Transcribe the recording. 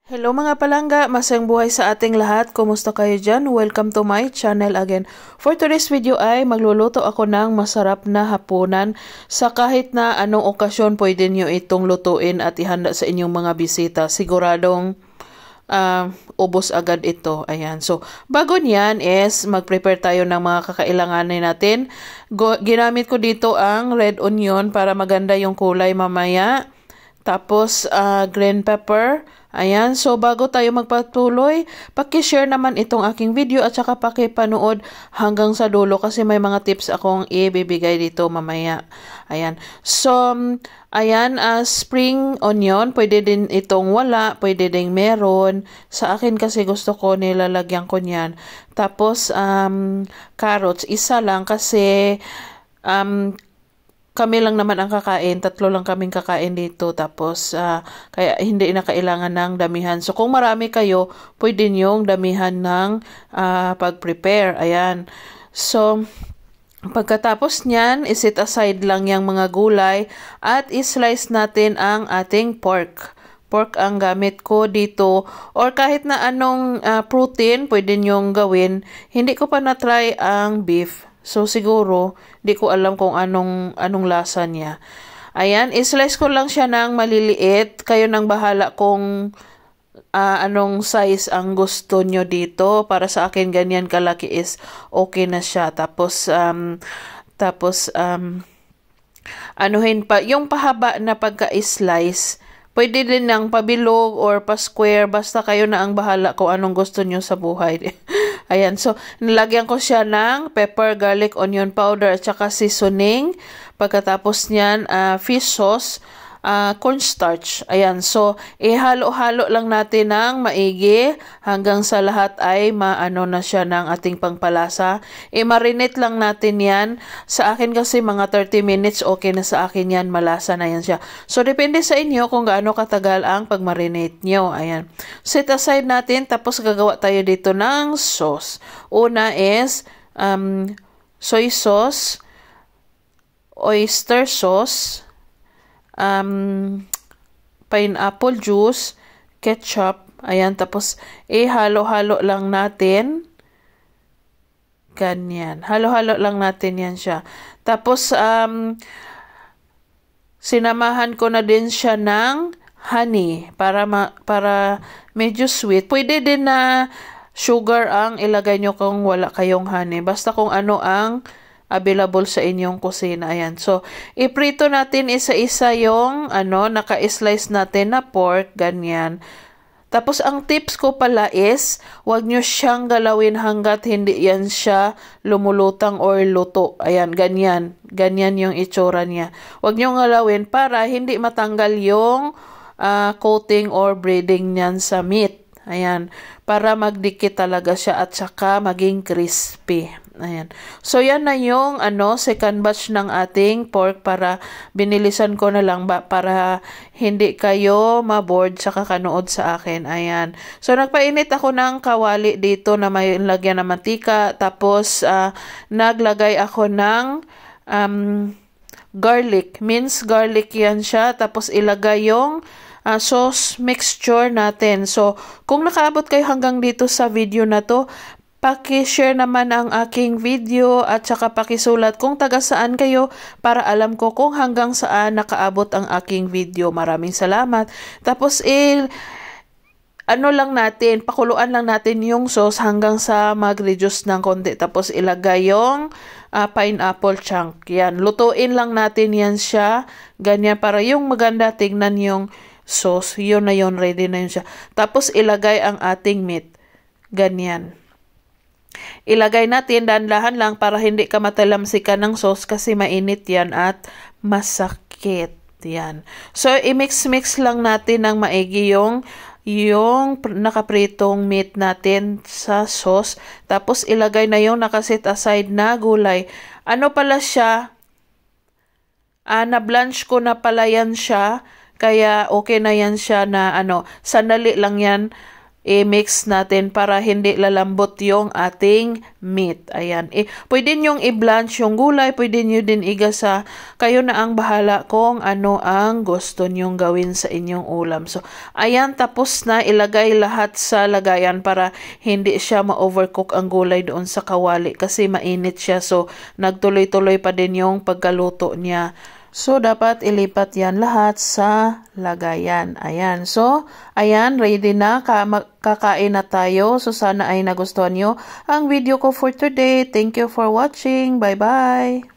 Hello mga palangga, masayang buhay sa ating lahat. Kumusta kayo dyan? Welcome to my channel again. For today's video ay magluluto ako ng masarap na hapunan. Sa kahit na anong okasyon pwede nyo itong lutuin at ihanda sa inyong mga bisita. Siguradong ubos agad ito. Ayan. So, bago niyan is mag-prepare tayo ng mga kakailanganin natin. Ginamit ko dito ang red onion para maganda yung kulay mamaya. Tapos, green pepper. Ayan. So, bago tayo magpatuloy, paki-share naman itong aking video at saka paki-panood hanggang sa dulo kasi may mga tips akong ibibigay dito mamaya. Ayan. So, ayan, spring onion. Pwede din itong wala. Pwede din meron. Sa akin kasi gusto ko nilalagyan ko niyan. Tapos, carrots. Isa lang kasi, kami lang naman ang kakain, 3 lang kaming kakain dito, tapos kaya hindi na kailangan ng damihan. So kung marami kayo, pwede niyong damihan ng pag-prepare. Ayan. So pagkatapos niyan, iset aside lang yung mga gulay at islice natin ang ating pork. Pork ang gamit ko dito or kahit na anong protein pwede niyong gawin. Hindi ko pa na-try ang beef. So, siguro, di ko alam kung anong lasa niya. Ayan, islice ko lang siya ng maliliit. Kayo nang bahala kung anong size ang gusto nyo dito. Para sa akin, ganyan kalaki is okay na siya. Tapos, anuhin pa, yung pahaba na pagka-slice, pwede din ng pabilog or pa-square. Basta kayo na ang bahala kung anong gusto nyo sa buhay. Ayan. So, nilagyan ko siya ng pepper, garlic, onion powder, at saka seasoning. Pagkatapos niyan, fish sauce, cornstarch. Ayan. So, ihalo-halo lang natin ng maigi hanggang sa lahat ay maano na siya ng ating pangpalasa. I-marinate lang natin yan. Sa akin kasi mga 30 minutes, okay na sa akin yan. Malasa na yan siya. So, depende sa inyo kung gaano katagal ang pag-marinate nyo. Ayan. Set aside natin. Tapos, gagawa tayo dito ng sauce. Una is soy sauce, oyster sauce, pineapple juice, ketchup, ayan, tapos halo-halo lang natin. Ganyan. Halo-halo lang natin yan siya. Tapos, sinamahan ko na din siya ng honey para medyo sweet. Pwede din na sugar ang ilagay nyo kung wala kayong honey. Basta kung ano ang available sa inyong kusina. Ayan. So, iprito natin isa-isa yung naka-slice natin na pork. Ganyan. Tapos, ang tips ko pala is, wag nyo siyang galawin hanggat hindi yan siya lumulutang or luto. Ayan, ganyan. Ganyan yung itsura niya. Wag nyo galawin para hindi matanggal yung coating or breading niyan sa meat. Ayan. Para magdikit talaga siya at saka maging crispy. Ayan. So, yan na yung second batch ng ating pork para binilisan ko na lang para hindi kayo maboard sa kakanood sa akin. Ayan. So, nagpainit ako ng kawali dito na may lagyan ng mantika. Tapos, naglagay ako ng garlic. Minced garlic yan siya. Tapos, ilagay yung sauce mixture natin. So, kung nakaabot kayo hanggang dito sa video na to, paki-share naman ang aking video at saka pakisulat kung taga saan kayo para alam ko kung hanggang saan nakaabot ang aking video. Maraming salamat. Tapos, pakuluan lang natin yung sauce hanggang sa mag-reduce ng konti. Tapos, ilagay yung pineapple chunk. Yan. Lutuin lang natin yan siya. Ganyan para yung maganda tignan yung sauce. Yun na yun. Ready na yun siya. Tapos, ilagay ang ating meat. Ganyan. Ilagay natin dahan-dahan lang para hindi ka matalamsikan ng sauce kasi mainit yan at masakit. Yan. So, i-mix-mix lang natin ng maigi yung nakapritong meat natin sa sauce. Tapos, ilagay na yung nakaset aside na gulay. Ano pala siya? Na-blanch ko na pala yan siya. Kaya, okay na yan siya na sandali lang yan. i-mix natin para hindi lalambot yung ating meat. Ayan. Pwede nyong i-blanch yung gulay, pwede nyo din igasa. Kayo na ang bahala kung ano ang gusto nyong gawin sa inyong ulam. So, ayan, tapos na. Ilagay lahat sa lagayan para hindi siya ma-overcook ang gulay doon sa kawali kasi mainit siya. So, nagtuloy-tuloy pa din yung pagkaluto niya. So, dapat ilipat yan lahat sa lagayan. Ayan. So, ayan, ready na. Kakain na tayo. So, sana ay nagustuhan nyo ang video ko for today. Thank you for watching. Bye-bye!